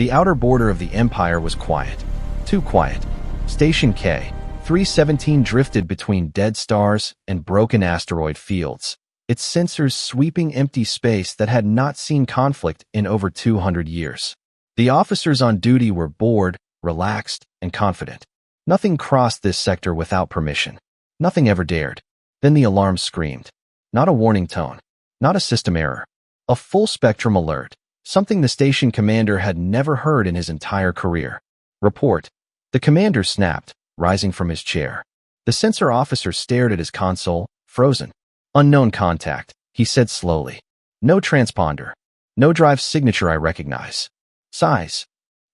The outer border of the Empire was quiet. Too quiet. Station K-317 drifted between dead stars and broken asteroid fields, its sensors sweeping empty space that had not seen conflict in over 200 years. The officers on duty were bored, relaxed, and confident. Nothing crossed this sector without permission. Nothing ever dared. Then the alarm screamed. Not a warning tone. Not a system error. A full-spectrum alert. Something the station commander had never heard in his entire career. Report. The commander snapped, rising from his chair. The sensor officer stared at his console, frozen. Unknown contact, he said slowly. No transponder. No drive signature I recognize. Size.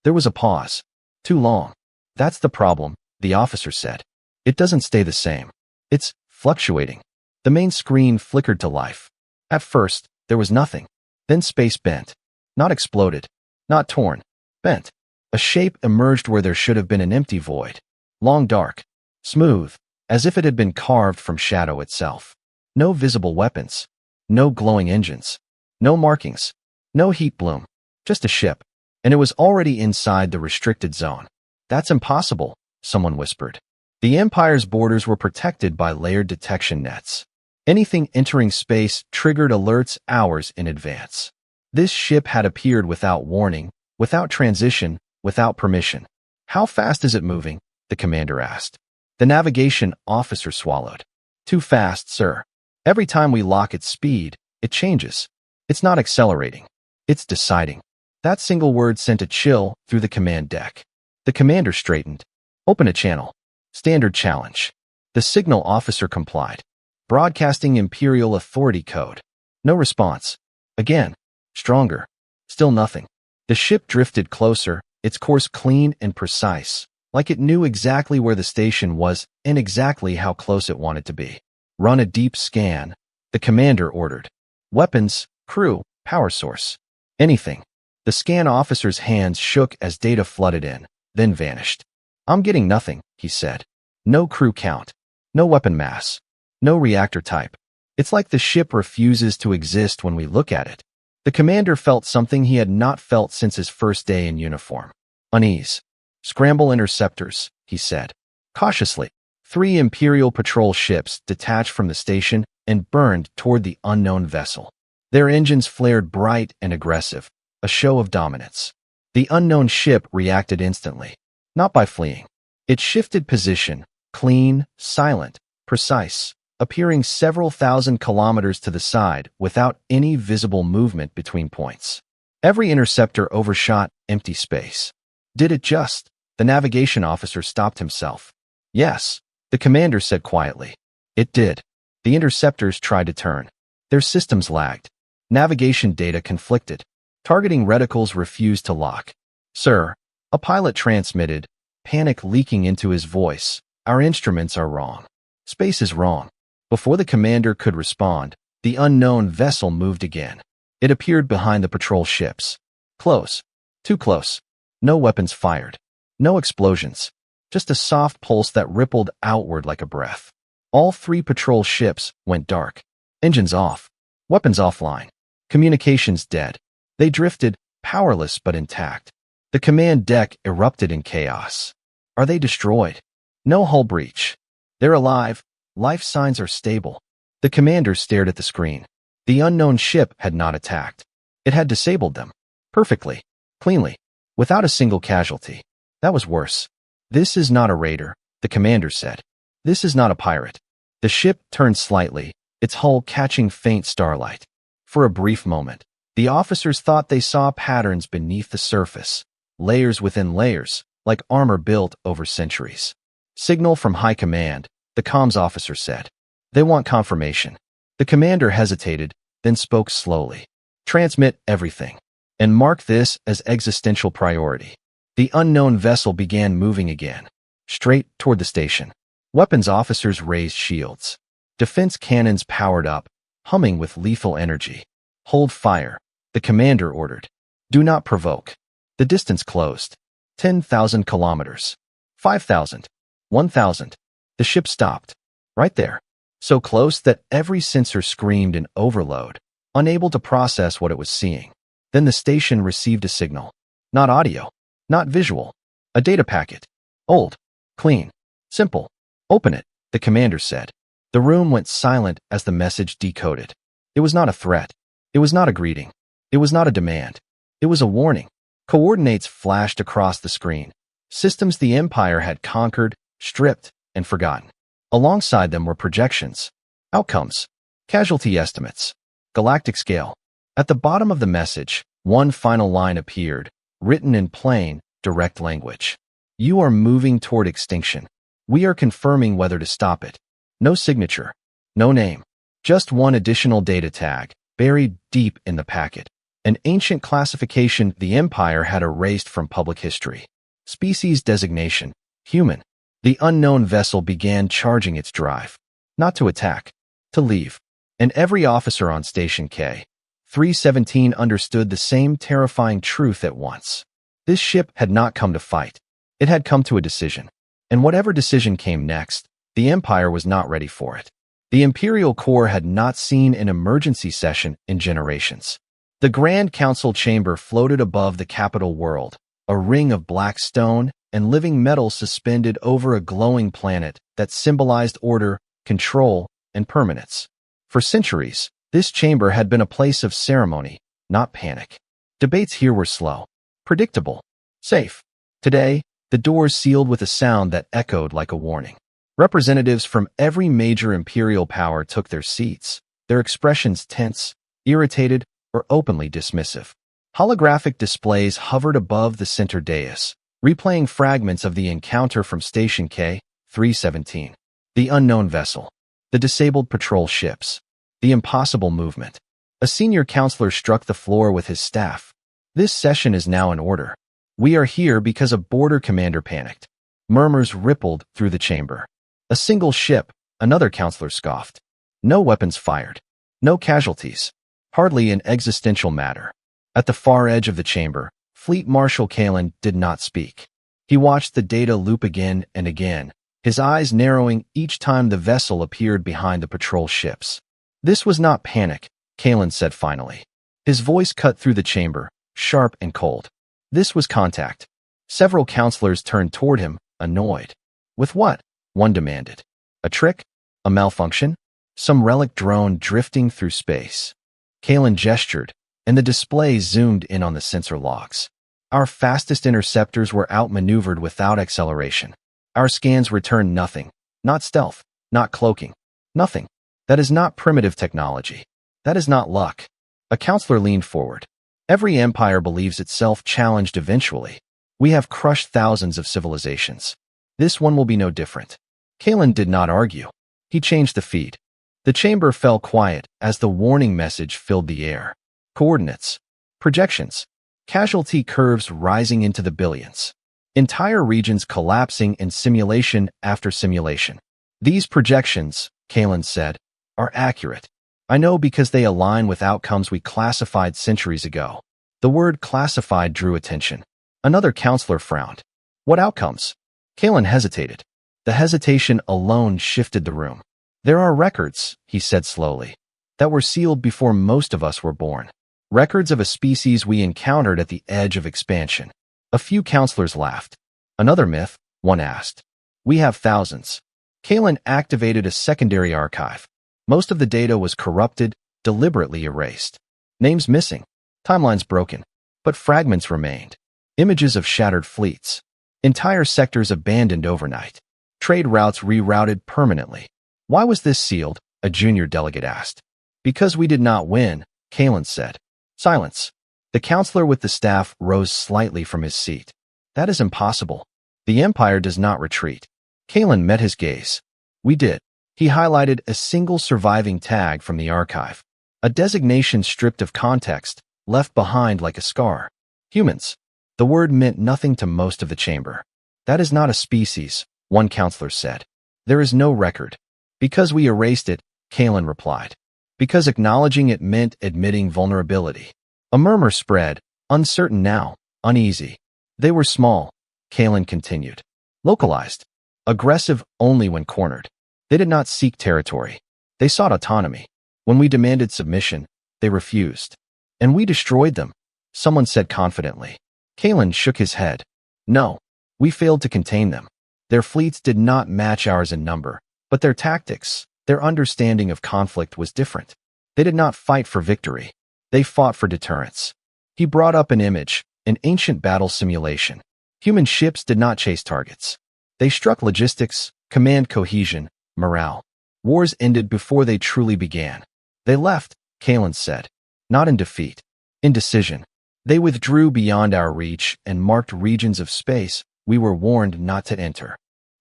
There was a pause. Too long. That's the problem, the officer said. It doesn't stay the same. It's fluctuating. The main screen flickered to life. At first, there was nothing. Then space bent. Not exploded. Not torn. Bent. A shape emerged where there should have been an empty void. Long dark. Smooth. As if it had been carved from shadow itself. No visible weapons. No glowing engines. No markings. No heat bloom. Just a ship. And it was already inside the restricted zone. That's impossible, someone whispered. The Empire's borders were protected by layered detection nets. Anything entering space triggered alerts hours in advance. This ship had appeared without warning, without transition, without permission. How fast is it moving? The commander asked. The navigation officer swallowed. Too fast, sir. Every time we lock its speed, it changes. It's not accelerating. It's deciding. That single word sent a chill through the command deck. The commander straightened. Open a channel. Standard challenge. The signal officer complied. Broadcasting Imperial Authority code. No response. Again. Stronger. Still nothing. The ship drifted closer, its course clean and precise, like it knew exactly where the station was and exactly how close it wanted to be. Run a deep scan, the commander ordered. Weapons, crew, power source. Anything. The scan officer's hands shook as data flooded in, then vanished. I'm getting nothing, he said. No crew count. No weapon mass. No reactor type. It's like the ship refuses to exist when we look at it. The commander felt something he had not felt since his first day in uniform. Unease. Scramble interceptors, he said. Cautiously, 3 Imperial patrol ships detached from the station and burned toward the unknown vessel. Their engines flared bright and aggressive, a show of dominance. The unknown ship reacted instantly. Not by fleeing. It shifted position, clean, silent, precise, appearing several thousand kilometers to the side without any visible movement between points. Every interceptor overshot empty space. Did it just? The navigation officer stopped himself. Yes, the commander said quietly. It did. The interceptors tried to turn. Their systems lagged. Navigation data conflicted. Targeting reticles refused to lock. Sir, a pilot transmitted, panic leaking into his voice. Our instruments are wrong. Space is wrong. Before the commander could respond, the unknown vessel moved again. It appeared behind the patrol ships. Close. Too close. No weapons fired. No explosions. Just a soft pulse that rippled outward like a breath. All 3 patrol ships went dark. Engines off. Weapons offline. Communications dead. They drifted, powerless but intact. The command deck erupted in chaos. Are they destroyed? No hull breach. They're alive. Life signs are stable. The commander stared at the screen. The unknown ship had not attacked. It had disabled them. Perfectly. Cleanly. Without a single casualty. That was worse. This is not a raider, the commander said. This is not a pirate. The ship turned slightly, its hull catching faint starlight. For a brief moment, the officers thought they saw patterns beneath the surface. Layers within layers, like armor built over centuries. Signal from high command, the comms officer said. They want confirmation. The commander hesitated, then spoke slowly. Transmit everything. And mark this as existential priority. The unknown vessel began moving again. Straight toward the station. Weapons officers raised shields. Defense cannons powered up, humming with lethal energy. Hold fire, the commander ordered. Do not provoke. The distance closed. 10,000 kilometers. 5,000. 1,000. The ship stopped. Right there. So close that every sensor screamed in overload, unable to process what it was seeing. Then the station received a signal. Not audio. Not visual. A data packet. Old. Clean. Simple. Open it, the commander said. The room went silent as the message decoded. It was not a threat. It was not a greeting. It was not a demand. It was a warning. Coordinates flashed across the screen. Systems the Empire had conquered, stripped, and forgotten. Alongside them were projections, outcomes, casualty estimates, galactic scale. At the bottom of the message, one final line appeared, written in plain, direct language. You are moving toward extinction. We are confirming whether to stop it. No signature. No name. Just one additional data tag, buried deep in the packet. An ancient classification the Empire had erased from public history. Species designation, human. The unknown vessel began charging its drive. Not to attack, to leave. And every officer on Station K-317 understood the same terrifying truth at once. This ship had not come to fight. It had come to a decision. And whatever decision came next, the Empire was not ready for it. The Imperial Corps had not seen an emergency session in generations. The Grand Council chamber floated above the capital world, a ring of black stone and living metal suspended over a glowing planet that symbolized order, control, and permanence. For centuries, this chamber had been a place of ceremony, not panic. Debates here were slow, predictable, safe. Today, the doors sealed with a sound that echoed like a warning. Representatives from every major imperial power took their seats, their expressions tense, irritated, or openly dismissive. Holographic displays hovered above the center dais, replaying fragments of the encounter from Station K-317. The unknown vessel, the disabled patrol ships, the impossible movement. A senior counselor struck the floor with his staff. This session is now in order. We are here because a border commander panicked. Murmurs rippled through the chamber. A single ship, another counselor scoffed. No weapons fired. No casualties. Hardly an existential matter. At the far edge of the chamber, Fleet Marshal Kalen did not speak. He watched the data loop again and again, his eyes narrowing each time the vessel appeared behind the patrol ships. This was not panic, Kalen said finally. His voice cut through the chamber, sharp and cold. This was contact. Several counselors turned toward him, annoyed. With what? One demanded. A trick? A malfunction? Some relic drone drifting through space. Kalen gestured, and the display zoomed in on the sensor logs. Our fastest interceptors were outmaneuvered without acceleration. Our scans returned nothing. Not stealth. Not cloaking. Nothing. That is not primitive technology. That is not luck. A counselor leaned forward. Every empire believes itself challenged eventually. We have crushed thousands of civilizations. This one will be no different. Kalen did not argue. He changed the feed. The chamber fell quiet as the warning message filled the air. Coordinates. Projections. Casualty curves rising into the billions. Entire regions collapsing in simulation after simulation. These projections, Kalen said, are accurate. I know because they align with outcomes we classified centuries ago. The word classified drew attention. Another counselor frowned. What outcomes? Kalen hesitated. The hesitation alone shifted the room. There are records, he said slowly, that were sealed before most of us were born. Records of a species we encountered at the edge of expansion. A few counselors laughed. Another myth, one asked. We have thousands. Kalen activated a secondary archive. Most of the data was corrupted, deliberately erased. Names missing. Timelines broken. But fragments remained. Images of shattered fleets. Entire sectors abandoned overnight. Trade routes rerouted permanently. Why was this sealed? A junior delegate asked. Because we did not win, Kalen said. Silence. The counselor with the staff rose slightly from his seat. That is impossible. The Empire does not retreat. Kalen met his gaze. We did. He highlighted a single surviving tag from the archive. A designation stripped of context, left behind like a scar. Humans. The word meant nothing to most of the chamber. That is not a species, one counselor said. There is no record. Because we erased it, Kalen replied. Because acknowledging it meant admitting vulnerability. A murmur spread, uncertain now, uneasy. They were small, Kalen continued. Localized. Aggressive only when cornered. They did not seek territory. They sought autonomy. When we demanded submission, they refused. And we destroyed them, someone said confidently. Kalen shook his head. No, we failed to contain them. Their fleets did not match ours in number, but their tactics, their understanding of conflict was different. They did not fight for victory. They fought for deterrence. He brought up an image, an ancient battle simulation. Human ships did not chase targets. They struck logistics, command cohesion, morale. Wars ended before they truly began. They left, Kalen said. Not in defeat. In decision. They withdrew beyond our reach and marked regions of space we were warned not to enter.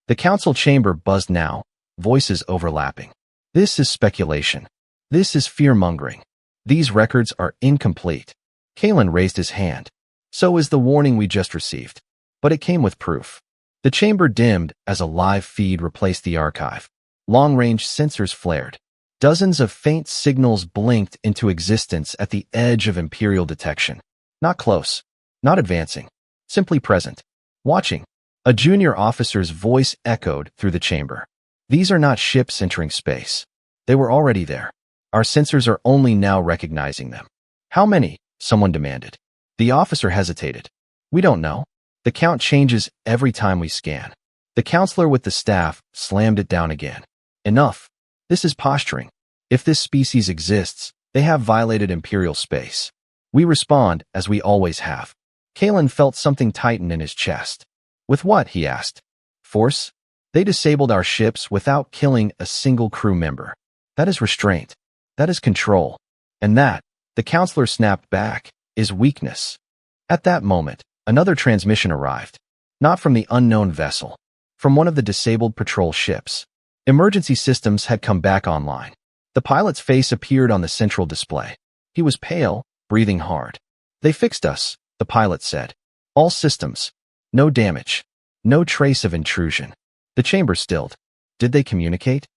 The council chamber buzzed now, voices overlapping. This is speculation. This is fear-mongering. These records are incomplete. Kalen raised his hand. So is the warning we just received. But it came with proof. The chamber dimmed as a live feed replaced the archive. Long-range sensors flared. Dozens of faint signals blinked into existence at the edge of Imperial detection. Not close. Not advancing. Simply present. Watching. A junior officer's voice echoed through the chamber. These are not ships entering space. They were already there. Our sensors are only now recognizing them. How many? Someone demanded. The officer hesitated. We don't know. The count changes every time we scan. The counselor with the staff slammed it down again. Enough. This is posturing. If this species exists, they have violated Imperial space. We respond as we always have. Kalen felt something tighten in his chest. With what? He asked. Force? They disabled our ships without killing a single crew member. That is restraint. That is control. And that, the counselor snapped back, is weakness. At that moment, another transmission arrived. Not from the unknown vessel. From one of the disabled patrol ships. Emergency systems had come back online. The pilot's face appeared on the central display. He was pale, breathing hard. They fixed us, the pilot said. All systems. No damage. No trace of intrusion. The chamber stilled. Did they communicate?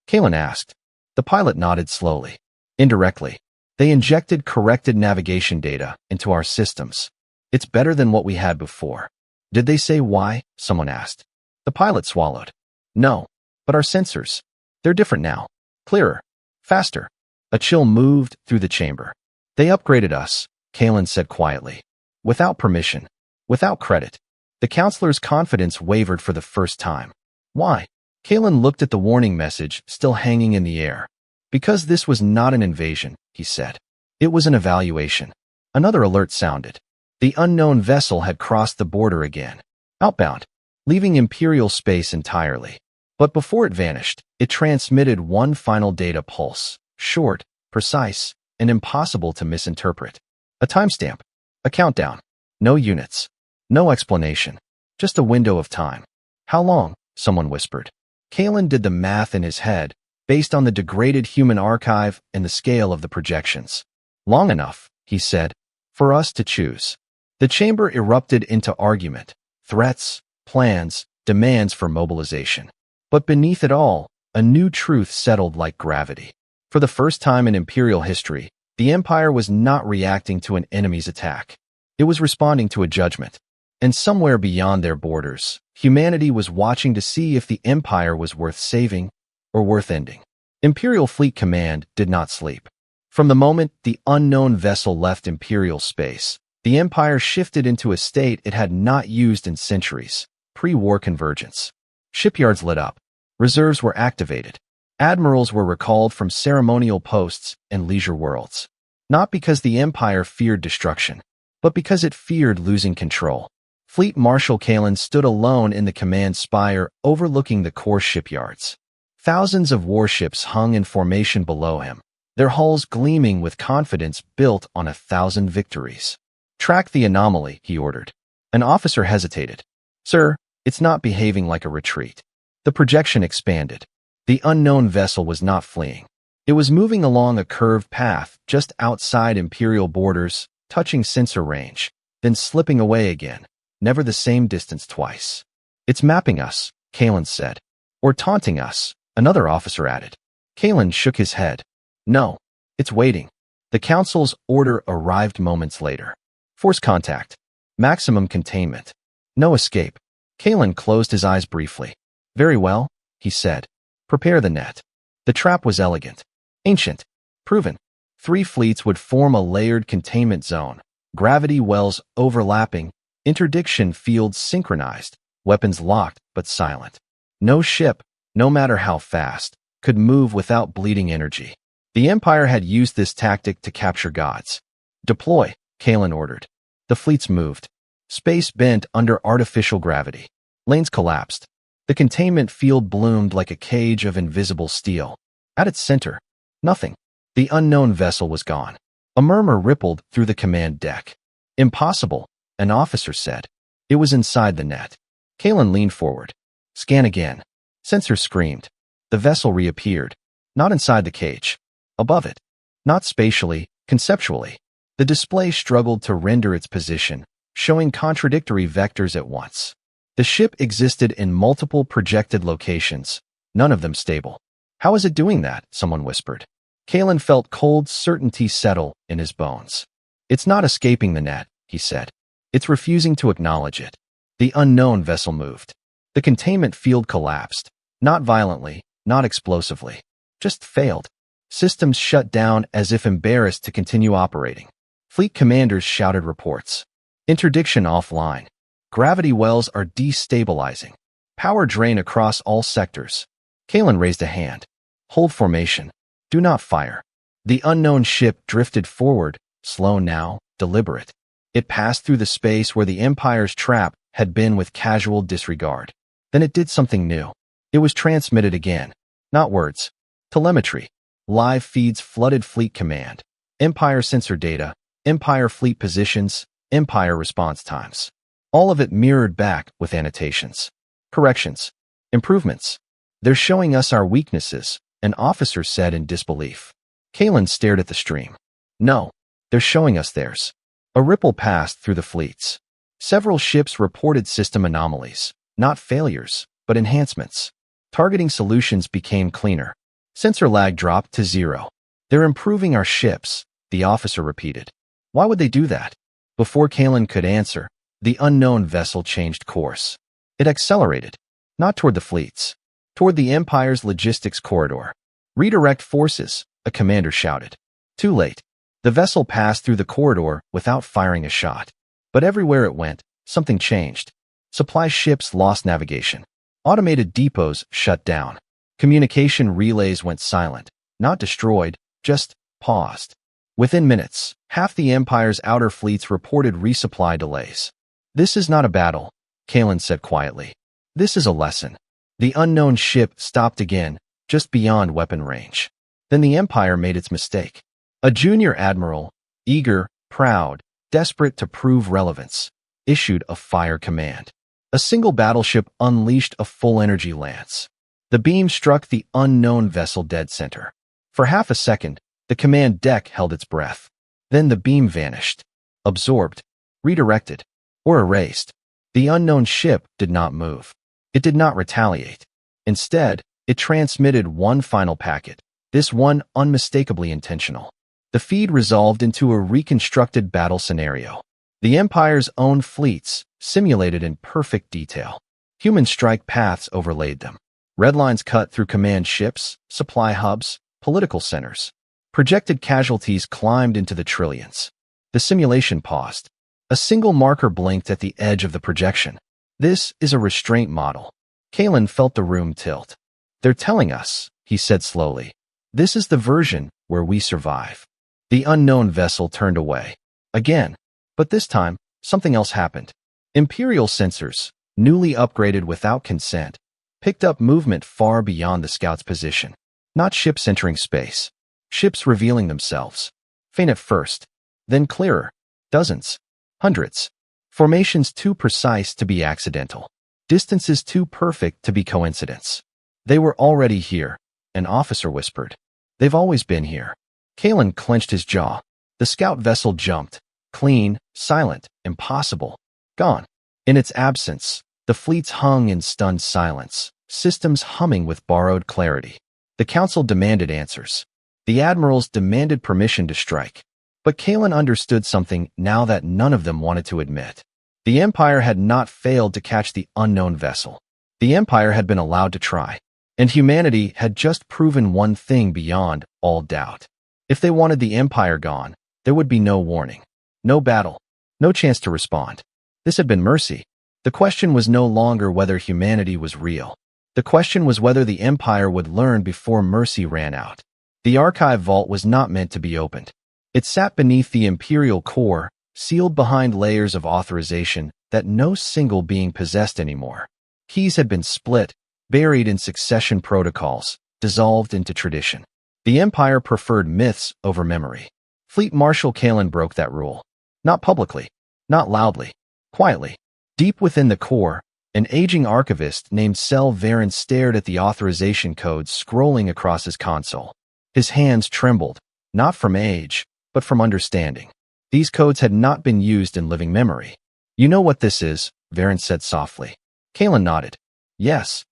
Kalen asked. The pilot nodded slowly. Indirectly. They injected corrected navigation data into our systems. It's better than what we had before. Did they say why? Someone asked. The pilot swallowed. No. But our sensors. They're different now. Clearer. Faster. A chill moved through the chamber. They upgraded us, Kalen said quietly. Without permission. Without credit. The counselor's confidence wavered for the first time. Why? Kalen looked at the warning message still hanging in the air. Because this was not an invasion, he said. It was an evaluation. Another alert sounded. The unknown vessel had crossed the border again. Outbound. Leaving Imperial space entirely. But before it vanished, it transmitted one final data pulse. Short, precise, and impossible to misinterpret. A timestamp. A countdown. No units. No explanation. Just a window of time. How long? Someone whispered. Kalen did the math in his head, based on the degraded human archive and the scale of the projections. Long enough, he said, for us to choose. The chamber erupted into argument, threats, plans, demands for mobilization. But beneath it all, a new truth settled like gravity. For the first time in Imperial history, the Empire was not reacting to an enemy's attack. It was responding to a judgment. And somewhere beyond their borders, humanity was watching to see if the Empire was worth saving or worth ending. Imperial Fleet Command did not sleep. From the moment the unknown vessel left Imperial space, the Empire shifted into a state it had not used in centuries, pre-war convergence. Shipyards lit up. Reserves were activated. Admirals were recalled from ceremonial posts and leisure worlds. Not because the Empire feared destruction, but because it feared losing control. Fleet Marshal Kalen stood alone in the command spire overlooking the core shipyards. Thousands of warships hung in formation below him, their hulls gleaming with confidence built on 1,000 victories. Track the anomaly, he ordered. An officer hesitated. Sir, it's not behaving like a retreat. The projection expanded. The unknown vessel was not fleeing. It was moving along a curved path just outside Imperial borders, touching sensor range, then slipping away again. Never the same distance twice. It's mapping us, Kalen said. Or taunting us, another officer added. Kalen shook his head. No, it's waiting. The council's order arrived moments later. Force contact. Maximum containment. No escape. Kalen closed his eyes briefly. Very well, he said. Prepare the net. The trap was elegant. Ancient. Proven. 3 fleets would form a layered containment zone. Gravity wells overlapping, Interdiction fields synchronized, weapons locked but silent. No ship, no matter how fast, could move without bleeding energy. The Empire had used this tactic to capture gods. Deploy, Kalen ordered. The fleets moved. Space bent under artificial gravity. Lanes collapsed. The containment field bloomed like a cage of invisible steel. At its center, nothing. The unknown vessel was gone. A murmur rippled through the command deck. Impossible, an officer said. It was inside the net. Kalen leaned forward. Scan again. Sensor screamed. The vessel reappeared. Not inside the cage. Above it. Not spatially, conceptually. The display struggled to render its position, showing contradictory vectors at once. The ship existed in multiple projected locations, none of them stable. How is it doing that? Someone whispered. Kalen felt cold certainty settle in his bones. It's not escaping the net, he said. It's refusing to acknowledge it. The unknown vessel moved. The containment field collapsed. Not violently, not explosively. Just failed. Systems shut down as if embarrassed to continue operating. Fleet commanders shouted reports. Interdiction offline. Gravity wells are destabilizing. Power drain across all sectors. Kalen raised a hand. Hold formation. Do not fire. The unknown ship drifted forward, slow now, deliberate. It passed through the space where the Empire's trap had been with casual disregard. Then it did something new. It was transmitted again. Not words. Telemetry. Live feeds flooded fleet command. Empire sensor data. Empire fleet positions. Empire response times. All of it mirrored back with annotations. Corrections. Improvements. They're showing us our weaknesses, an officer said in disbelief. Kalen stared at the stream. No, they're showing us theirs. A ripple passed through the fleets. Several ships reported system anomalies, not failures, but enhancements. Targeting solutions became cleaner. Sensor lag dropped to 0. They're improving our ships, the officer repeated. Why would they do that? Before Kalen could answer, the unknown vessel changed course. It accelerated, not toward the fleets, toward the Empire's logistics corridor. Redirect forces, a commander shouted. Too late. The vessel passed through the corridor without firing a shot. But everywhere it went, something changed. Supply ships lost navigation. Automated depots shut down. Communication relays went silent, not destroyed, just paused. Within minutes, half the Empire's outer fleets reported resupply delays. This is not a battle, Kalen said quietly. This is a lesson. The unknown ship stopped again, just beyond weapon range. Then the Empire made its mistake. A junior admiral, eager, proud, desperate to prove relevance, issued a fire command. A single battleship unleashed a full-energy lance. The beam struck the unknown vessel dead center. For half a second, the command deck held its breath. Then the beam vanished. Absorbed, redirected, or erased. The unknown ship did not move. It did not retaliate. Instead, it transmitted one final packet, this one unmistakably intentional. The feed resolved into a reconstructed battle scenario. The Empire's own fleets, simulated in perfect detail. Human strike paths overlaid them. Red lines cut through command ships, supply hubs, political centers. Projected casualties climbed into the trillions. The simulation paused. A single marker blinked at the edge of the projection. This is a restraint model. Kalen felt the room tilt. They're telling us, he said slowly. This is the version where we survive. The unknown vessel turned away. Again. But this time, something else happened. Imperial sensors, newly upgraded without consent, picked up movement far beyond the scout's position. Not ships entering space. Ships revealing themselves. Faint at first, then clearer. Dozens. Hundreds. Formations too precise to be accidental. Distances too perfect to be coincidence. They were already here, an officer whispered. They've always been here. Kalen clenched his jaw. The scout vessel jumped. Clean, silent, impossible. Gone. In its absence, the fleets hung in stunned silence, systems humming with borrowed clarity. The council demanded answers. The admirals demanded permission to strike. But Kalen understood something now that none of them wanted to admit. The Empire had not failed to catch the unknown vessel. The Empire had been allowed to try. And humanity had just proven one thing beyond all doubt. If they wanted the Empire gone, there would be no warning. No battle. No chance to respond. This had been mercy. The question was no longer whether humanity was real. The question was whether the Empire would learn before mercy ran out. The archive vault was not meant to be opened. It sat beneath the Imperial core, sealed behind layers of authorization that no single being possessed anymore. Keys had been split, buried in succession protocols, dissolved into tradition. The Empire preferred myths over memory. Fleet Marshal Kalen broke that rule. Not publicly, not loudly, quietly. Deep within the core, an aging archivist named Sel Varen stared at the authorization codes scrolling across his console. His hands trembled, not from age, but from understanding. These codes had not been used in living memory. "You know what this is," Varen said softly. Kalen nodded. "Yes.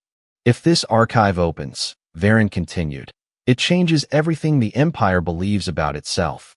If this archive opens," Varen continued, "it changes everything the Empire believes about itself."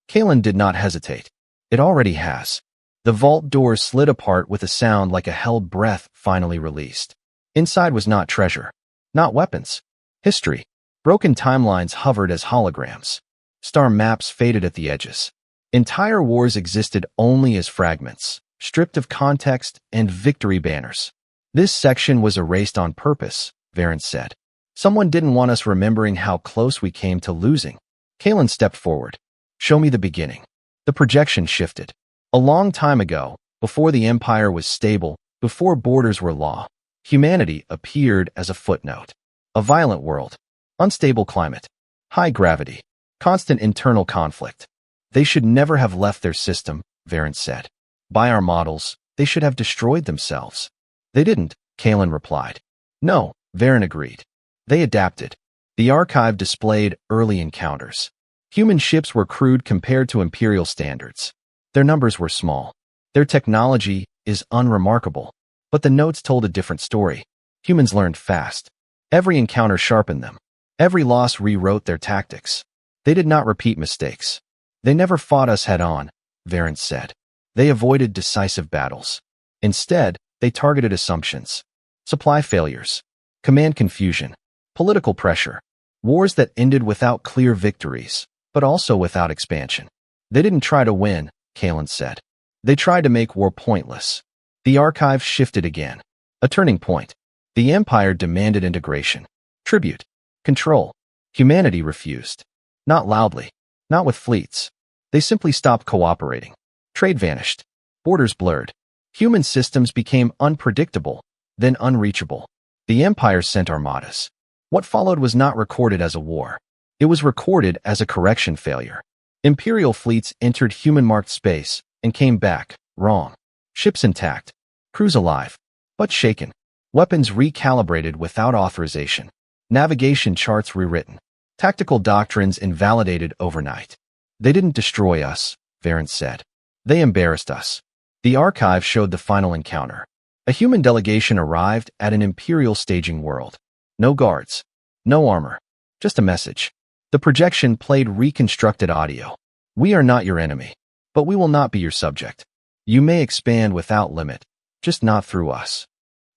Kalen did not hesitate. "It already has." The vault doors slid apart with a sound like a held breath finally released. Inside was not treasure, not weapons. History. Broken timelines hovered as holograms. Star maps faded at the edges. Entire wars existed only as fragments, stripped of context and victory banners. "This section was erased on purpose," Varen said. "Someone didn't want us remembering how close we came to losing." Kalen stepped forward. "Show me the beginning." The projection shifted. A long time ago, before the Empire was stable, before borders were law, humanity appeared as a footnote. A violent world, unstable climate, high gravity, constant internal conflict. "They should never have left their system," Varen said. "By our models, they should have destroyed themselves." "They didn't," Kalen replied. "No," Varen agreed. "They adapted." The archive displayed early encounters. Human ships were crude compared to Imperial standards. Their numbers were small. Their technology is unremarkable. But the notes told a different story. Humans learned fast. Every encounter sharpened them. Every loss rewrote their tactics. They did not repeat mistakes. "They never fought us head-on," Varen said. "They avoided decisive battles. Instead, they targeted assumptions. Supply failures. Command confusion. Political pressure. Wars that ended without clear victories, but also without expansion. They didn't try to win," Kalen said. "They tried to make war pointless." The archive shifted again. A turning point. The Empire demanded integration. Tribute. Control. Humanity refused. Not loudly. Not with fleets. They simply stopped cooperating. Trade vanished. Borders blurred. Human systems became unpredictable, then unreachable. The Empire sent armadas. What followed was not recorded as a war. It was recorded as a correction failure. Imperial fleets entered human-marked space and came back, wrong. Ships intact. Crews alive, but shaken. Weapons recalibrated without authorization. Navigation charts rewritten. Tactical doctrines invalidated overnight. "They didn't destroy us," Varen said. "They embarrassed us." The archive showed the final encounter. A human delegation arrived at an Imperial staging world. No guards. No armor. Just a message. The projection played reconstructed audio. "We are not your enemy, but we will not be your subject. You may expand without limit, just not through us."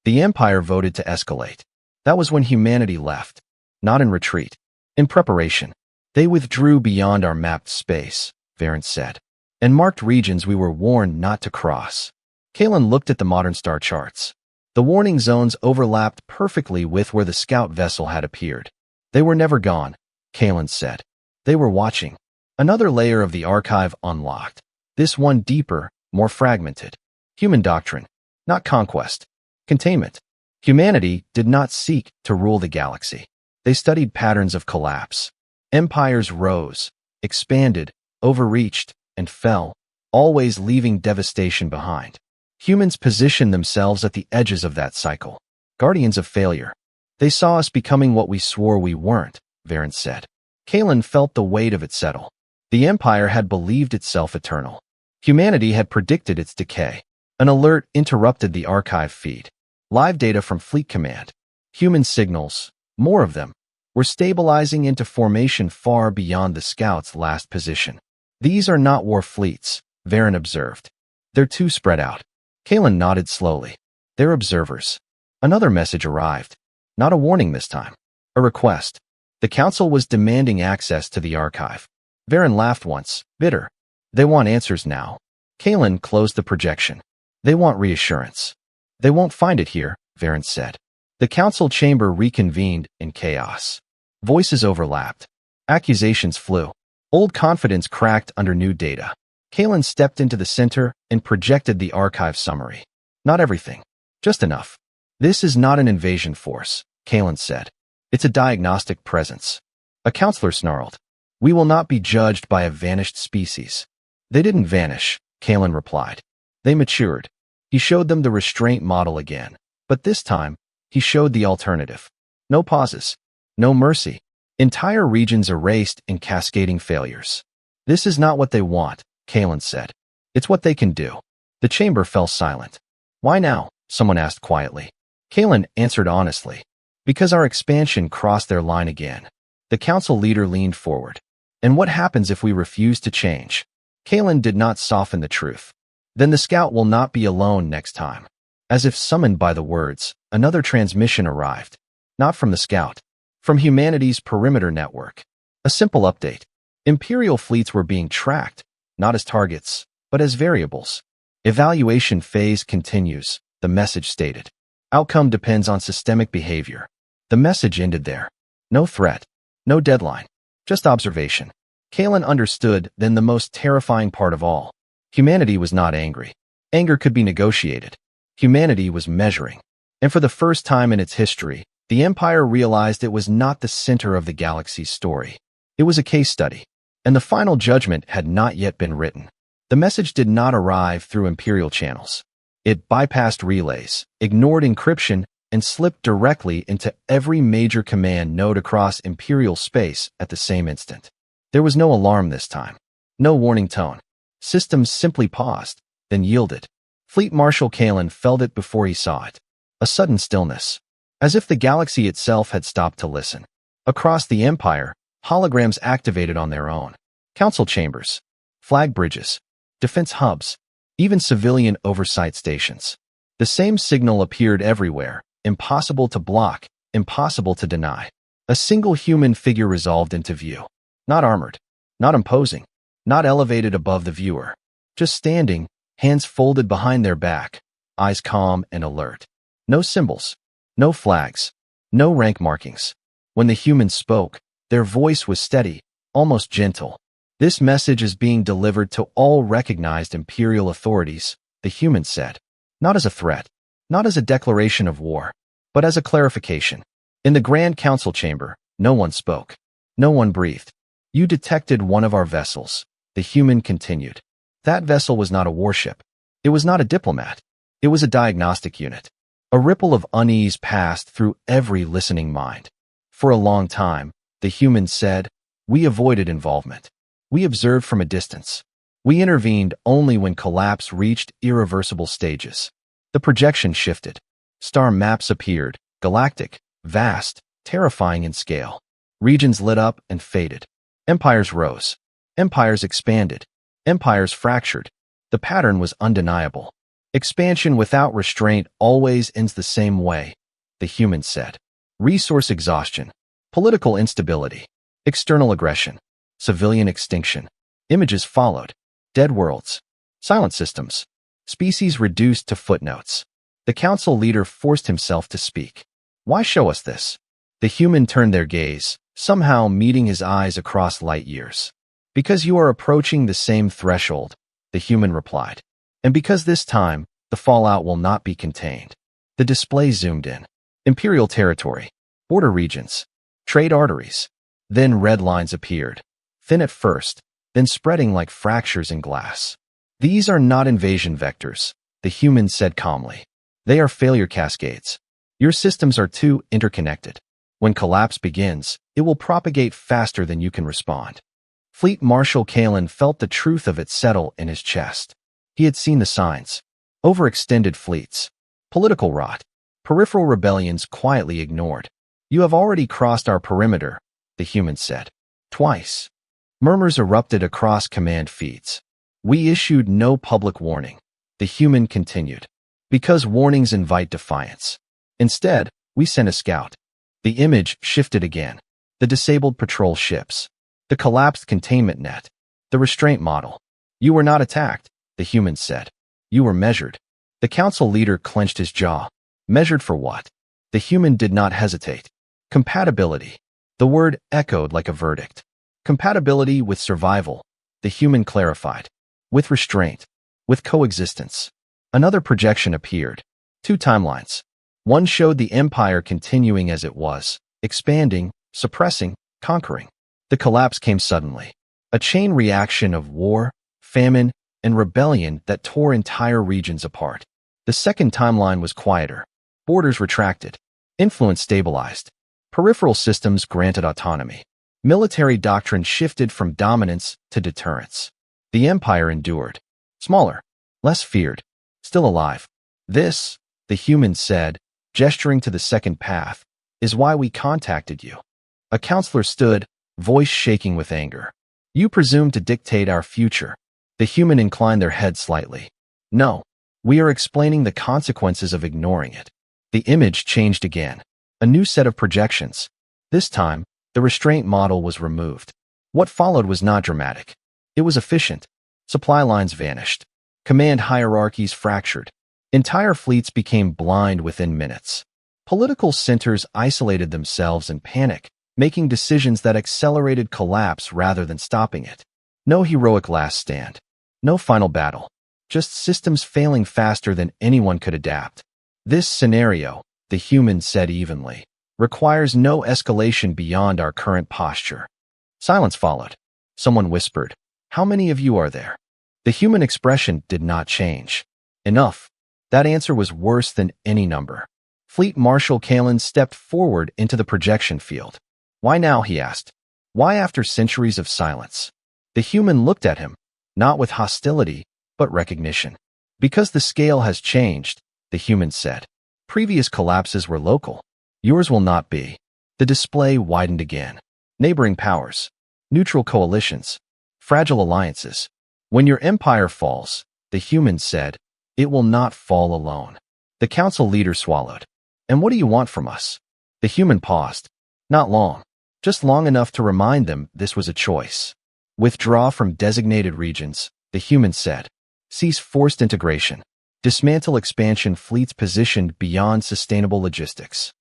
The Empire voted to escalate. That was when humanity left. Not in retreat. In preparation. "They withdrew beyond our mapped space," Varen said. "And marked regions we were warned not to cross." Kalen looked at the modern star charts. The warning zones overlapped perfectly with where the scout vessel had appeared. "They were never gone," Kalen said. "They were watching." Another layer of the archive unlocked. This one deeper, more fragmented. Human doctrine, not conquest. Containment. Humanity did not seek to rule the galaxy. They studied patterns of collapse. Empires rose, expanded, overreached, and fell, always leaving devastation behind. Humans positioned themselves at the edges of that cycle. Guardians of failure. "They saw us becoming what we swore we weren't," Varen said. Kalen felt the weight of it settle. The Empire had believed itself eternal. Humanity had predicted its decay. An alert interrupted the archive feed. Live data from Fleet Command. Human signals, more of them, were stabilizing into formation far beyond the scouts' last position. "These are not war fleets," Varen observed. "They're too spread out." Kalen nodded slowly. "They're observers." Another message arrived. Not a warning this time. A request. The Council was demanding access to the archive. Varen laughed once, bitter. "They want answers now." Kalen closed the projection. They want reassurance. They won't find it here, Varen said. The council chamber reconvened in chaos. Voices overlapped. Accusations flew. Old confidence cracked under new data. Kalen stepped into the center and projected the archive summary. Not everything. Just enough. This is not an invasion force, Kalen said. It's a diagnostic presence. A counselor snarled. We will not be judged by a vanished species. They didn't vanish, Kalen replied. They matured. He showed them the restraint model again, but this time, he showed the alternative. No pauses. No mercy. Entire regions erased in cascading failures. This is not what they want, Kalen said. It's what they can do. The chamber fell silent. Why now? Someone asked quietly. Kalen answered honestly. Because our expansion crossed their line again. The council leader leaned forward. And what happens if we refuse to change? Kalen did not soften the truth. Then the scout will not be alone next time. As if summoned by the words, another transmission arrived. Not from the scout. From humanity's perimeter network. A simple update. Imperial fleets were being tracked, not as targets, but as variables. Evaluation phase continues, the message stated. Outcome depends on systemic behavior. The message ended there. No threat. No deadline. Just observation. Kalen understood then the most terrifying part of all. Humanity was not angry. Anger could be negotiated. Humanity was measuring. And for the first time in its history, the Empire realized it was not the center of the galaxy's story. It was a case study. And the final judgment had not yet been written. The message did not arrive through Imperial channels. It bypassed relays, ignored encryption, and slipped directly into every major command node across Imperial space at the same instant. There was no alarm this time. No warning tone. Systems simply paused, then yielded. Fleet Marshal Kalen felt it before he saw it. A sudden stillness. As if the galaxy itself had stopped to listen. Across the Empire, holograms activated on their own. Council chambers. Flag bridges. Defense hubs. Even civilian oversight stations. The same signal appeared everywhere. Impossible to block. Impossible to deny. A single human figure resolved into view. Not armored. Not imposing. Not elevated above the viewer. Just standing, hands folded behind their back, eyes calm and alert. No symbols. No flags. No rank markings. When the human spoke, their voice was steady, almost gentle. This message is being delivered to all recognized Imperial authorities, the human said. Not as a threat. Not as a declaration of war. But as a clarification. In the Grand Council chamber, no one spoke. No one breathed. You detected one of our vessels, the human continued. That vessel was not a warship. It was not a diplomat. It was a diagnostic unit. A ripple of unease passed through every listening mind. For a long time, the human said, we avoided involvement. We observed from a distance. We intervened only when collapse reached irreversible stages. The projection shifted. Star maps appeared, galactic, vast, terrifying in scale. Regions lit up and faded. Empires rose. Empires expanded. Empires fractured. The pattern was undeniable. Expansion without restraint always ends the same way, the human said. Resource exhaustion. Political instability. External aggression. Civilian extinction. Images followed. Dead worlds. Silent systems. Species reduced to footnotes. The council leader forced himself to speak. Why show us this? The human turned their gaze, somehow meeting his eyes across light years. Because you are approaching the same threshold, the human replied. And because this time, the fallout will not be contained. The display zoomed in. Imperial territory. Border regions. Trade arteries. Then red lines appeared. Thin at first, then spreading like fractures in glass. These are not invasion vectors, the human said calmly. They are failure cascades. Your systems are too interconnected. When collapse begins, it will propagate faster than you can respond. Fleet Marshal Kalen felt the truth of it settle in his chest. He had seen the signs. Overextended fleets. Political rot. Peripheral rebellions quietly ignored. You have already crossed our perimeter, the human said. Twice. Murmurs erupted across command feeds. We issued no public warning, the human continued. Because warnings invite defiance. Instead, we sent a scout. The image shifted again. The disabled patrol ships. The collapsed containment net. The restraint model. You were not attacked, the human said. You were measured. The council leader clenched his jaw. Measured for what? The human did not hesitate. Compatibility. The word echoed like a verdict. Compatibility with survival, the human clarified. With restraint. With coexistence. Another projection appeared. 2 timelines. One showed the empire continuing as it was, expanding, suppressing, conquering. The collapse came suddenly. A chain reaction of war, famine, and rebellion that tore entire regions apart. The second timeline was quieter. Borders retracted. Influence stabilized. Peripheral systems granted autonomy. Military doctrine shifted from dominance to deterrence. The empire endured. Smaller. Less feared. Still alive. This, the human said, gesturing to the second path, is why we contacted you. A counselor stood, voice shaking with anger. You presume to dictate our future. The human inclined their head slightly. No, we are explaining the consequences of ignoring it. The image changed again. A new set of projections. This time, the restraint model was removed. What followed was not dramatic. It was efficient. Supply lines vanished. Command hierarchies fractured. Entire fleets became blind within minutes. Political centers isolated themselves in panic, making decisions that accelerated collapse rather than stopping it. No heroic last stand. No final battle. Just systems failing faster than anyone could adapt. This scenario, the human said evenly, requires no escalation beyond our current posture. Silence followed. Someone whispered, "How many of you are there?" The human expression did not change. Enough. That answer was worse than any number. Fleet Marshal Kalen stepped forward into the projection field. Why now, he asked. Why after centuries of silence? The human looked at him, not with hostility, but recognition. Because the scale has changed, the human said. Previous collapses were local. Yours will not be. The display widened again. Neighboring powers. Neutral coalitions. Fragile alliances. When your empire falls, the human said, it will not fall alone. The council leader swallowed. And what do you want from us? The human paused. Not long. Just long enough to remind them this was a choice. Withdraw from designated regions, the human said. Cease forced integration. Dismantle expansion fleets positioned beyond sustainable logistics.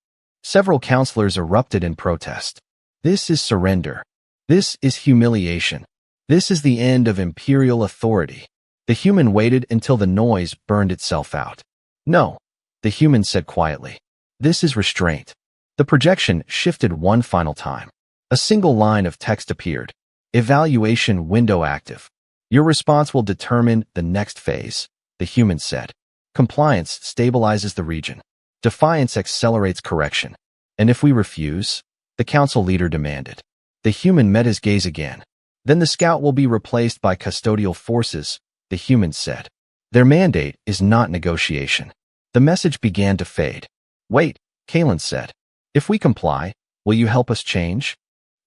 Several counselors erupted in protest. This is surrender. This is humiliation. This is the end of imperial authority. The human waited until the noise burned itself out. No, the human said quietly. This is restraint. The projection shifted one final time. A single line of text appeared. Evaluation window active. Your response will determine the next phase, the human said. Compliance stabilizes the region. Defiance accelerates correction. And if we refuse, the council leader demanded. The human met his gaze again. Then the scout will be replaced by custodial forces, the human said. Their mandate is not negotiation. The message began to fade. Wait, Kalen said. If we comply, will you help us change?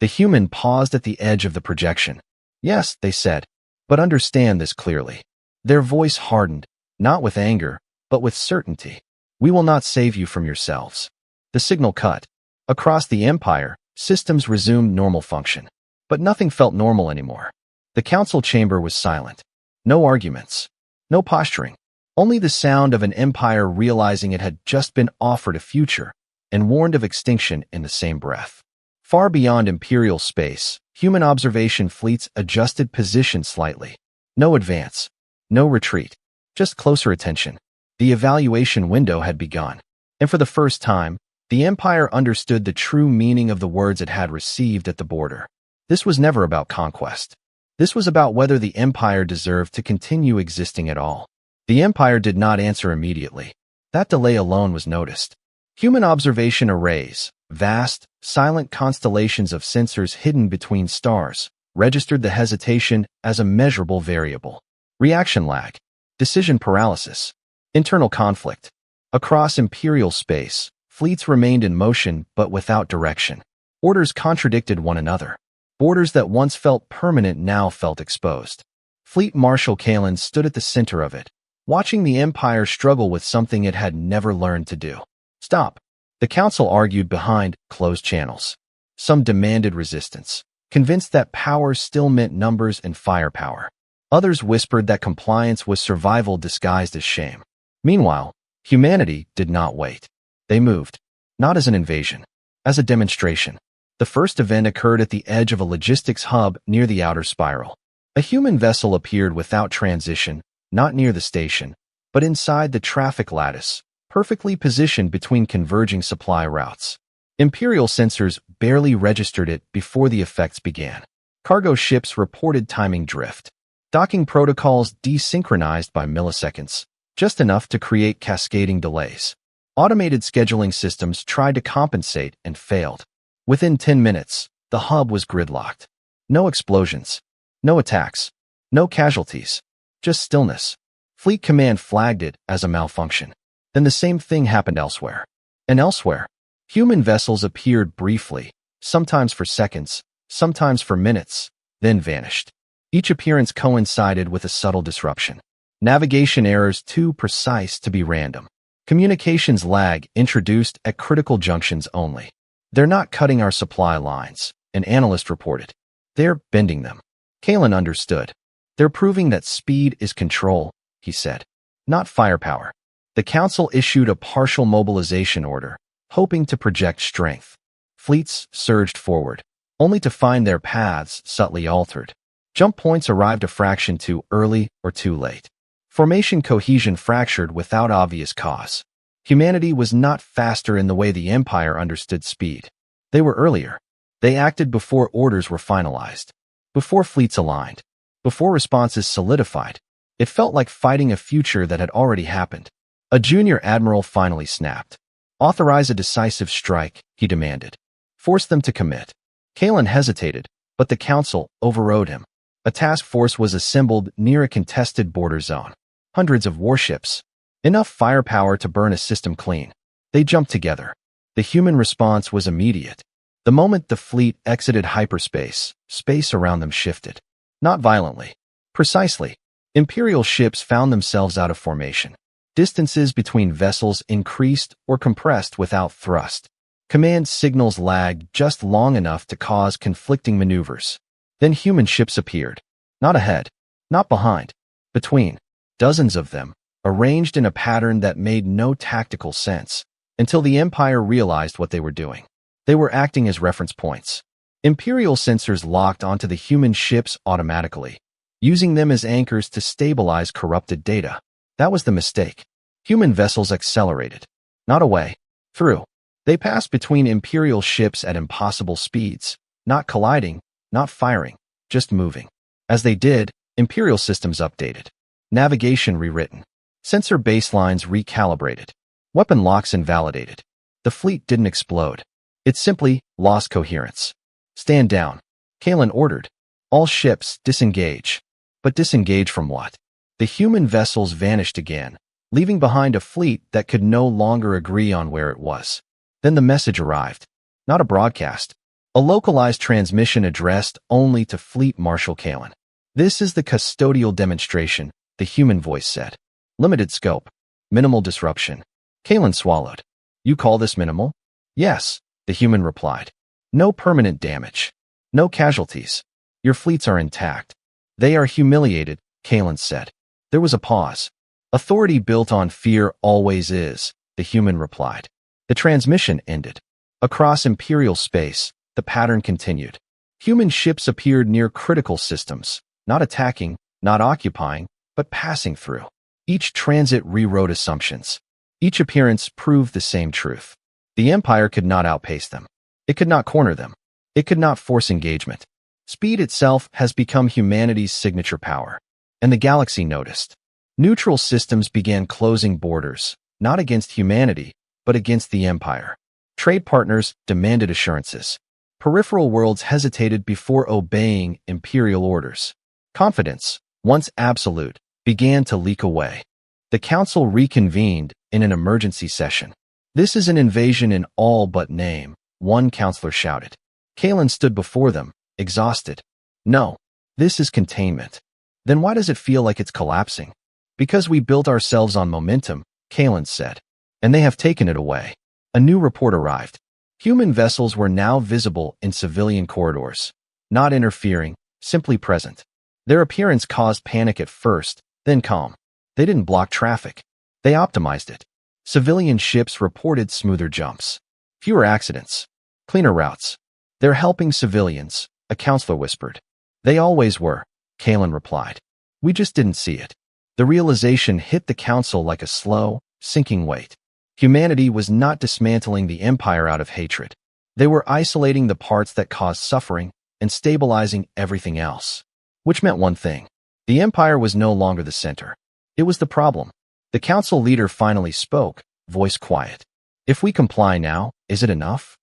The human paused at the edge of the projection. Yes, they said, but understand this clearly. Their voice hardened, not with anger, but with certainty. We will not save you from yourselves. The signal cut. Across the empire, systems resumed normal function. But nothing felt normal anymore. The council chamber was silent. No arguments. No posturing. Only the sound of an empire realizing it had just been offered a future and warned of extinction in the same breath. Far beyond imperial space, human observation fleets adjusted position slightly. No advance. No retreat. Just closer attention. The evaluation window had begun. And for the first time, the empire understood the true meaning of the words it had received at the border. This was never about conquest. This was about whether the empire deserved to continue existing at all. The empire did not answer immediately. That delay alone was noticed. Human observation arrays, vast, silent constellations of sensors hidden between stars, registered the hesitation as a measurable variable. Reaction lag. Decision paralysis. Internal conflict. Across imperial space, fleets remained in motion but without direction. Orders contradicted one another. Borders that once felt permanent now felt exposed. Fleet Marshal Kalen stood at the center of it, watching the empire struggle with something it had never learned to do. Stop. The council argued behind closed channels. Some demanded resistance, convinced that power still meant numbers and firepower. Others whispered that compliance was survival disguised as shame. Meanwhile, humanity did not wait. They moved, not as an invasion, as a demonstration. The first event occurred at the edge of a logistics hub near the outer spiral. A human vessel appeared without transition, not near the station, but inside the traffic lattice, perfectly positioned between converging supply routes. Imperial sensors barely registered it before the effects began. Cargo ships reported timing drift. Docking protocols desynchronized by milliseconds, just enough to create cascading delays. Automated scheduling systems tried to compensate and failed. Within 10 minutes, the hub was gridlocked. No explosions, no attacks, no casualties, just stillness. Fleet Command flagged it as a malfunction. Then the same thing happened elsewhere. And elsewhere, human vessels appeared briefly, sometimes for seconds, sometimes for minutes, then vanished. Each appearance coincided with a subtle disruption. Navigation errors too precise to be random. Communications lag introduced at critical junctions only. They're not cutting our supply lines, an analyst reported. They're bending them. Kalen understood. They're proving that speed is control, he said, not firepower. The council issued a partial mobilization order, hoping to project strength. Fleets surged forward, only to find their paths subtly altered. Jump points arrived a fraction too early or too late. Formation cohesion fractured without obvious cause. Humanity was not faster in the way the Empire understood speed. They were earlier. They acted before orders were finalized, before fleets aligned, before responses solidified. It felt like fighting a future that had already happened. A junior admiral finally snapped. Authorize a decisive strike, he demanded. Force them to commit. Kalen hesitated, but the council overrode him. A task force was assembled near a contested border zone. Hundreds of warships. Enough firepower to burn a system clean. They jumped together. The human response was immediate. The moment the fleet exited hyperspace, space around them shifted. Not violently. Precisely. Imperial ships found themselves out of formation. Distances between vessels increased or compressed without thrust. Command signals lagged just long enough to cause conflicting maneuvers. Then human ships appeared. Not ahead, not behind, between. Dozens of them, arranged in a pattern that made no tactical sense, until the Empire realized what they were doing. They were acting as reference points. Imperial sensors locked onto the human ships automatically, using them as anchors to stabilize corrupted data. That was the mistake. Human vessels accelerated. Not away. Through. They passed between Imperial ships at impossible speeds, not colliding, not firing, just moving. As they did, Imperial systems updated. Navigation rewritten. Sensor baselines recalibrated. Weapon locks invalidated. The fleet didn't explode. It simply lost coherence. Stand down. Kalen ordered. All ships disengage. But disengage from what? The human vessels vanished again, leaving behind a fleet that could no longer agree on where it was. Then the message arrived. Not a broadcast. A localized transmission addressed only to Fleet Marshal Kalen. This is the custodial demonstration, the human voice said. Limited scope. Minimal disruption. Kalen swallowed. You call this minimal? Yes, the human replied. No permanent damage. No casualties. Your fleets are intact. They are humiliated, Kalen said. There was a pause. Authority built on fear always is, the human replied. The transmission ended. Across Imperial space, the pattern continued. Human ships appeared near critical systems, not attacking, not occupying, but passing through. Each transit rewrote assumptions. Each appearance proved the same truth. The Empire could not outpace them. It could not corner them. It could not force engagement. Speed itself has become humanity's signature power. And the galaxy noticed. Neutral systems began closing borders, not against humanity, but against the Empire. Trade partners demanded assurances. Peripheral worlds hesitated before obeying imperial orders. Confidence, once absolute, began to leak away. The council reconvened in an emergency session. This is an invasion in all but name, one counselor shouted. Kalen stood before them, exhausted. No, this is containment. Then why does it feel like it's collapsing? Because we built ourselves on momentum, Kalen said. And they have taken it away. A new report arrived. Human vessels were now visible in civilian corridors. Not interfering, simply present. Their appearance caused panic at first, then calm. They didn't block traffic. They optimized it. Civilian ships reported smoother jumps, fewer accidents, cleaner routes. They're helping civilians, a counselor whispered. They always were, Kalen replied. We just didn't see it. The realization hit the council like a slow, sinking weight. Humanity was not dismantling the empire out of hatred. They were isolating the parts that caused suffering and stabilizing everything else. Which meant one thing. The empire was no longer the center. It was the problem. The council leader finally spoke, voice quiet. If we comply now, is it enough?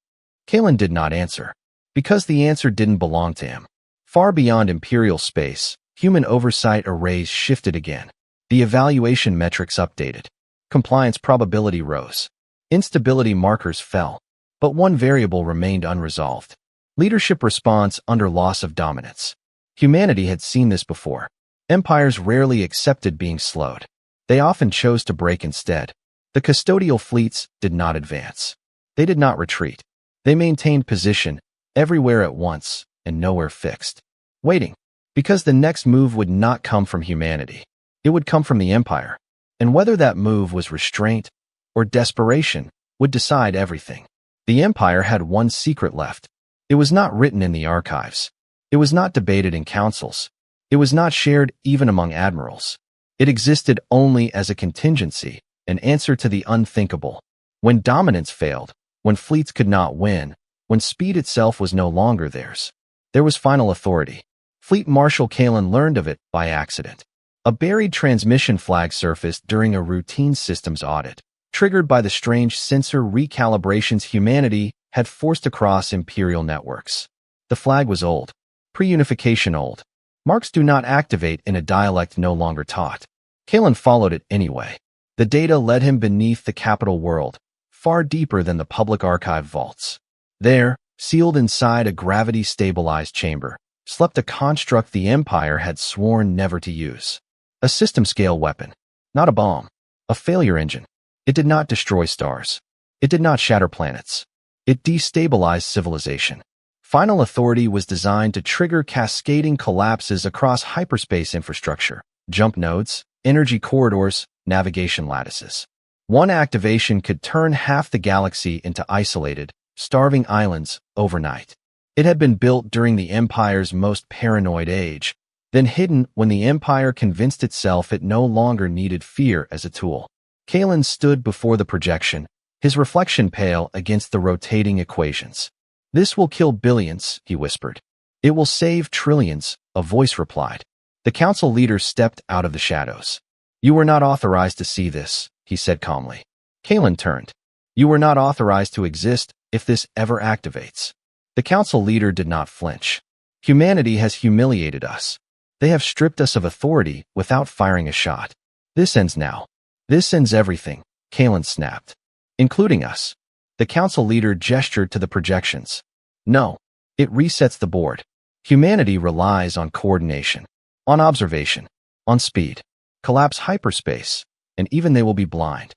Kalen did not answer. Because the answer didn't belong to him. Far beyond imperial space, human oversight arrays shifted again. The evaluation metrics updated. Compliance probability rose. Instability markers fell. But one variable remained unresolved. Leadership response under loss of dominance. Humanity had seen this before. Empires rarely accepted being slowed. They often chose to break instead. The custodial fleets did not advance. They did not retreat. They maintained position, everywhere at once, and nowhere fixed. Waiting. Because the next move would not come from humanity. It would come from the empire. And whether that move was restraint or desperation would decide everything. The empire had one secret left. It was not written in the archives. It was not debated in councils. It was not shared even among admirals. It existed only as a contingency, an answer to the unthinkable. When dominance failed, when fleets could not win, when speed itself was no longer theirs, there was final authority. Fleet Marshal Kalen learned of it by accident. A buried transmission flag surfaced during a routine systems audit, triggered by the strange sensor recalibrations humanity had forced across imperial networks. The flag was old, pre-unification old. Marks do not activate in a dialect no longer taught. Kalen followed it anyway. The data led him beneath the capital world, far deeper than the public archive vaults. There, sealed inside a gravity-stabilized chamber, slept a construct the Empire had sworn never to use. A system-scale weapon, not a bomb. A failure engine. It did not destroy stars. It did not shatter planets. It destabilized civilization. Final authority was designed to trigger cascading collapses across hyperspace infrastructure, jump nodes, energy corridors, navigation lattices. One activation could turn half the galaxy into isolated, starving islands overnight. It had been built during the Empire's most paranoid age, then hidden when the Empire convinced itself it no longer needed fear as a tool. Kalen stood before the projection, his reflection pale against the rotating equations. This will kill billions, he whispered. It will save trillions, a voice replied. The council leader stepped out of the shadows. You were not authorized to see this, he said calmly. Kalen turned. You were not authorized to exist if this ever activates. The council leader did not flinch. Humanity has humiliated us. They have stripped us of authority without firing a shot. This ends now. This ends everything, Kalen snapped. Including us. The council leader gestured to the projections. No. It resets the board. Humanity relies on coordination, on observation, on speed. Collapse hyperspace, and even they will be blind.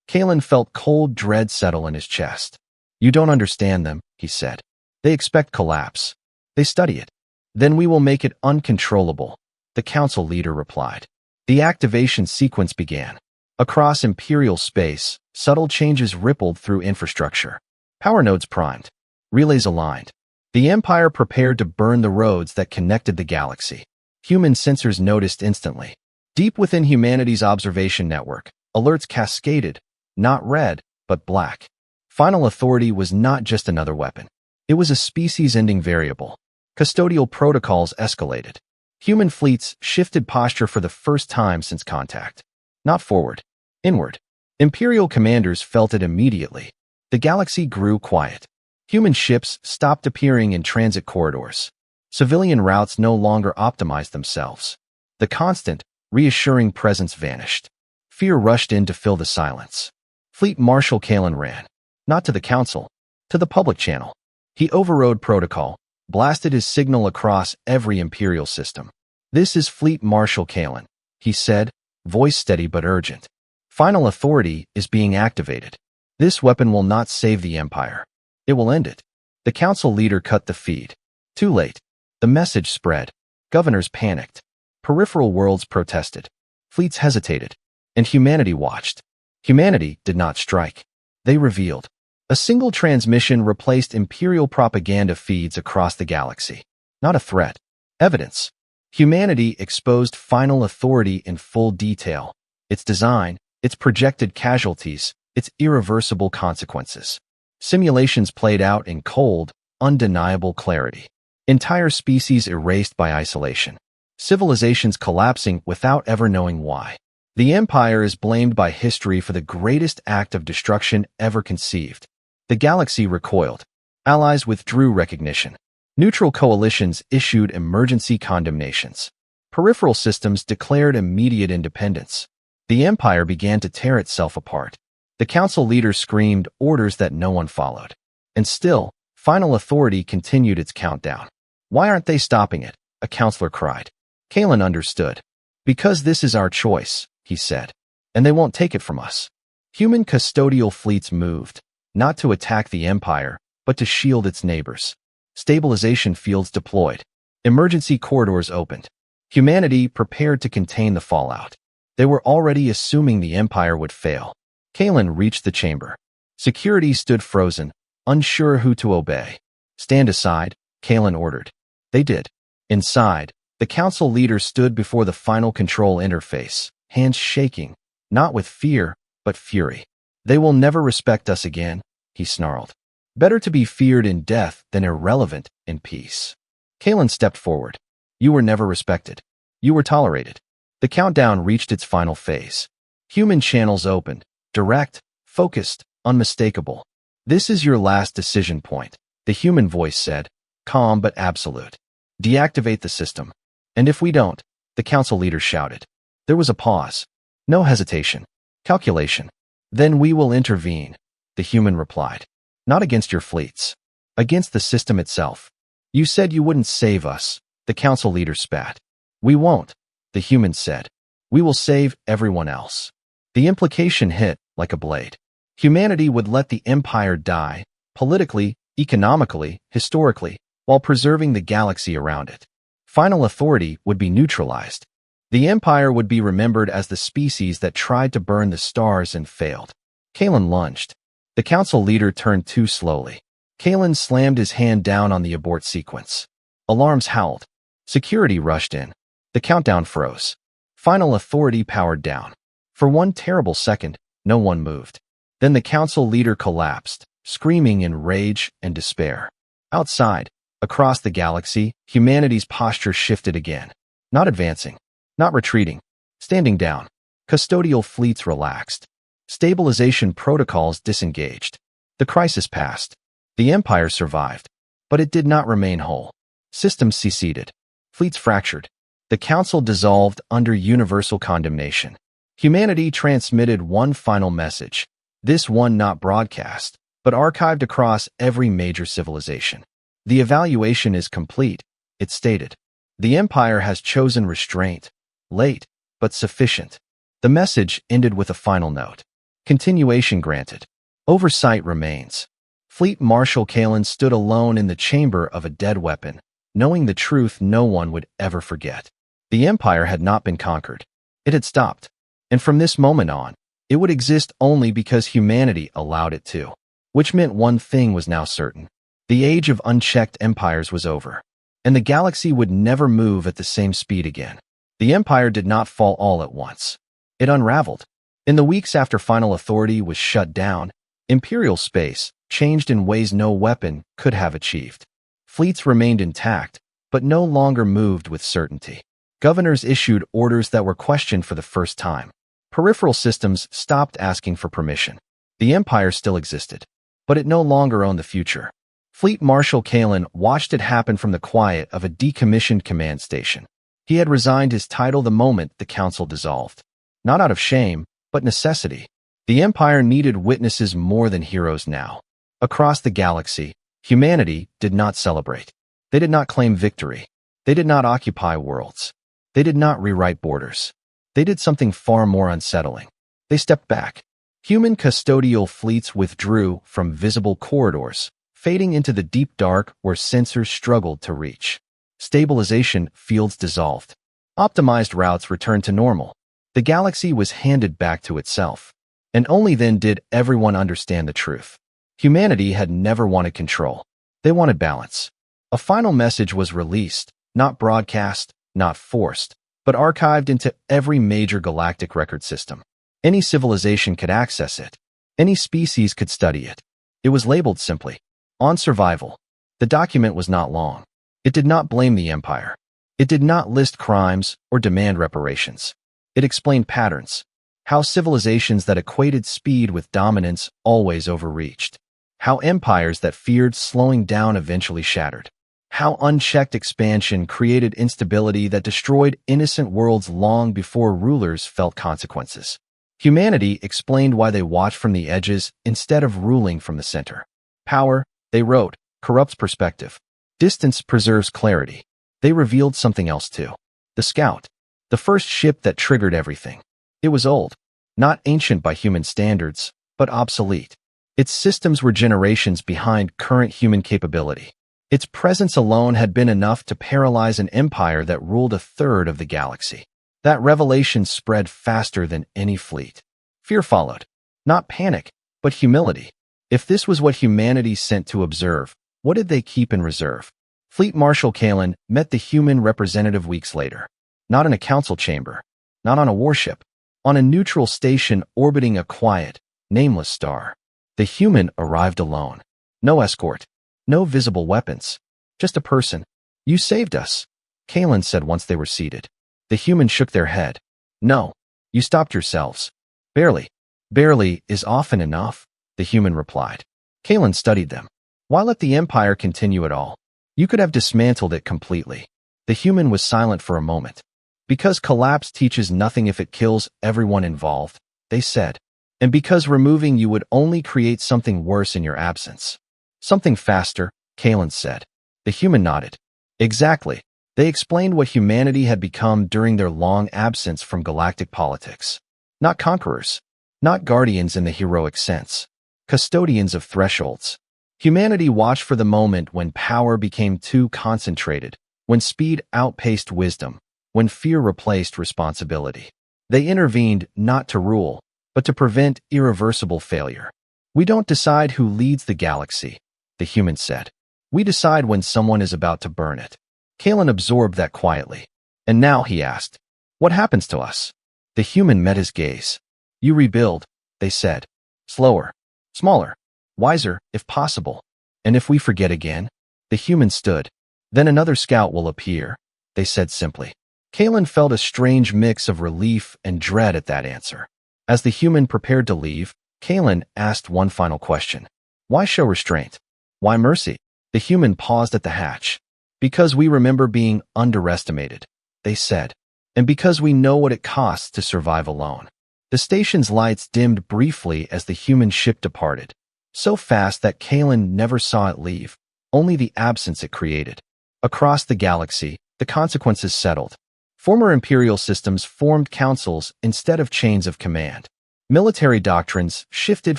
Kalen felt cold dread settle in his chest. You don't understand them, he said. They expect collapse. They study it. Then we will make it uncontrollable, the council leader replied. The activation sequence began. Across imperial space, subtle changes rippled through infrastructure. Power nodes primed. Relays aligned. The Empire prepared to burn the roads that connected the galaxy. Human sensors noticed instantly. Deep within humanity's observation network, alerts cascaded, not red, but black. Final authority was not just another weapon. It was a species-ending variable. Custodial protocols escalated. Human fleets shifted posture for the first time since contact. Not forward. Inward. Imperial commanders felt it immediately. The galaxy grew quiet. Human ships stopped appearing in transit corridors. Civilian routes no longer optimized themselves. The constant, reassuring presence vanished. Fear rushed in to fill the silence. Fleet Marshal Kalen ran. Not to the council. To the public channel. He overrode protocol, blasted his signal across every Imperial system. This is Fleet Marshal Kalen, he said, voice steady but urgent. Final authority is being activated. This weapon will not save the Empire. It will end it. The council leader cut the feed. Too late. The message spread. Governors panicked. Peripheral worlds protested. Fleets hesitated. And humanity watched. Humanity did not strike. They revealed. A single transmission replaced Imperial propaganda feeds across the galaxy. Not a threat. Evidence. Humanity exposed final authority in full detail. Its design, its projected casualties, its irreversible consequences. Simulations played out in cold, undeniable clarity. Entire species erased by isolation. Civilizations collapsing without ever knowing why. The Empire is blamed by history for the greatest act of destruction ever conceived. The galaxy recoiled. Allies withdrew recognition. Neutral coalitions issued emergency condemnations. Peripheral systems declared immediate independence. The Empire began to tear itself apart. The council leaders screamed orders that no one followed. And still, final authority continued its countdown. Why aren't they stopping it? A counselor cried. Kalen understood. Because this is our choice, he said. And they won't take it from us. Human custodial fleets moved, not to attack the Empire, but to shield its neighbors. Stabilization fields deployed. Emergency corridors opened. Humanity prepared to contain the fallout. They were already assuming the Empire would fail. Kalen reached the chamber. Security stood frozen, unsure who to obey. Stand aside, Kalen ordered. They did. Inside, the council leader stood before the final control interface, hands shaking, not with fear, but fury. They will never respect us again, he snarled. Better to be feared in death than irrelevant in peace. Kalen stepped forward. You were never respected. You were tolerated. The countdown reached its final phase. Human channels opened, direct, focused, unmistakable. This is your last decision point, the human voice said, calm but absolute. Deactivate the system. And if we don't, the council leader shouted. There was a pause. No hesitation. Calculation. Then we will intervene, the human replied. Not against your fleets. Against the system itself. You said you wouldn't save us, the council leader spat. We won't, the human said. We will save everyone else. The implication hit like a blade. Humanity would let the Empire die, politically, economically, historically, while preserving the galaxy around it. Final authority would be neutralized. The Empire would be remembered as the species that tried to burn the stars and failed. Kalen lunged. The council leader turned too slowly. Kalen slammed his hand down on the abort sequence. Alarms howled. Security rushed in. The countdown froze. Final authority powered down. For one terrible second, no one moved. Then the council leader collapsed, screaming in rage and despair. Outside, across the galaxy, humanity's posture shifted again. Not advancing. Not retreating. Standing down. Custodial fleets relaxed. Stabilization protocols disengaged. The crisis passed. The Empire survived. But it did not remain whole. Systems seceded. Fleets fractured. The Council dissolved under universal condemnation. Humanity transmitted one final message. This one not broadcast, but archived across every major civilization. The evaluation is complete, it stated. The Empire has chosen restraint. Late, but sufficient. The message ended with a final note. Continuation granted. Oversight remains. Fleet Marshal Kalen stood alone in the chamber of a dead weapon, knowing the truth no one would ever forget. The Empire had not been conquered. It had stopped. And from this moment on, it would exist only because humanity allowed it to. Which meant one thing was now certain. The age of unchecked empires was over. And the galaxy would never move at the same speed again. The Empire did not fall all at once. It unraveled. In the weeks after final authority was shut down, Imperial space changed in ways no weapon could have achieved. Fleets remained intact, but no longer moved with certainty. Governors issued orders that were questioned for the first time. Peripheral systems stopped asking for permission. The Empire still existed, but it no longer owned the future. Fleet Marshal Kalen watched it happen from the quiet of a decommissioned command station. He had resigned his title the moment the council dissolved. Not out of shame, but necessity. The Empire needed witnesses more than heroes now. Across the galaxy, humanity did not celebrate. They did not claim victory. They did not occupy worlds. They did not rewrite borders. They did something far more unsettling. They stepped back. Human custodial fleets withdrew from visible corridors, fading into the deep dark where sensors struggled to reach. Stabilization fields dissolved. Optimized routes returned to normal. The galaxy was handed back to itself. And only then did everyone understand the truth. Humanity had never wanted control. They wanted balance. A final message was released, not broadcast, not forced, but archived into every major galactic record system. Any civilization could access it. Any species could study it. It was labeled simply, "On Survival." The document was not long. It did not blame the Empire. It did not list crimes or demand reparations. It explained patterns, how civilizations that equated speed with dominance always overreached, how empires that feared slowing down eventually shattered, how unchecked expansion created instability that destroyed innocent worlds long before rulers felt consequences. Humanity explained why they watched from the edges instead of ruling from the center. Power, they wrote, corrupts perspective. Distance preserves clarity. They revealed something else too. The Scout, the first ship that triggered everything. It was old, not ancient by human standards, but obsolete. Its systems were generations behind current human capability. Its presence alone had been enough to paralyze an empire that ruled a third of the galaxy. That revelation spread faster than any fleet. Fear followed. Not panic, but humility. If this was what humanity sent to observe, what did they keep in reserve? Fleet Marshal Kalen met the human representative weeks later. Not in a council chamber, not on a warship, on a neutral station orbiting a quiet, nameless star. The human arrived alone. No escort, no visible weapons, just a person. "You saved us," Kalen said once they were seated. The human shook their head. "No, you stopped yourselves." "Barely. Barely is often enough," the human replied. Kalen studied them. "Why let the Empire continue at all? You could have dismantled it completely." The human was silent for a moment. "Because collapse teaches nothing if it kills everyone involved," they said. "And because removing you would only create something worse in your absence." "Something faster," Kalen said. The human nodded. "Exactly." They explained what humanity had become during their long absence from galactic politics. Not conquerors, not guardians in the heroic sense, custodians of thresholds. Humanity watched for the moment when power became too concentrated, when speed outpaced wisdom, when fear replaced responsibility. They intervened not to rule, but to prevent irreversible failure. "We don't decide who leads the galaxy," the human said. "We decide when someone is about to burn it." Kalen absorbed that quietly. "And now," he asked, "what happens to us?" The human met his gaze. "You rebuild," they said. "Slower, smaller, wiser, if possible. And if we forget again?" The human stood. "Then another scout will appear," they said simply. Kalen felt a strange mix of relief and dread at that answer. As the human prepared to leave, Kalen asked one final question. "Why show restraint? Why mercy?" The human paused at the hatch. "Because we remember being underestimated," they said. "And because we know what it costs to survive alone." The station's lights dimmed briefly as the human ship departed. So fast that Kalen never saw it leave, only the absence it created. Across the galaxy, the consequences settled. Former imperial systems formed councils instead of chains of command. Military doctrines shifted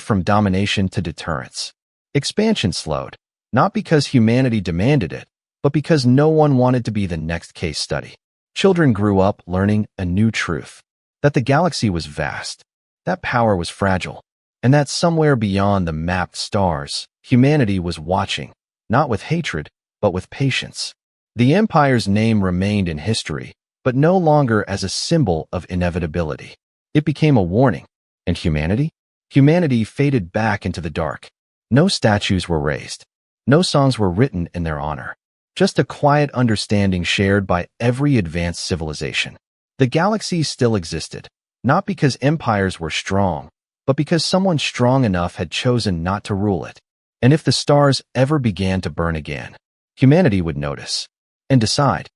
from domination to deterrence. Expansion slowed, not because humanity demanded it, but because no one wanted to be the next case study. Children grew up learning a new truth, that the galaxy was vast, that power was fragile, and that somewhere beyond the mapped stars, humanity was watching, not with hatred, but with patience. The Empire's name remained in history, but no longer as a symbol of inevitability. It became a warning. And humanity? Humanity faded back into the dark. No statues were raised. No songs were written in their honor. Just a quiet understanding shared by every advanced civilization. The galaxy still existed, not because empires were strong, but because someone strong enough had chosen not to rule it. And if the stars ever began to burn again, humanity would notice and decide.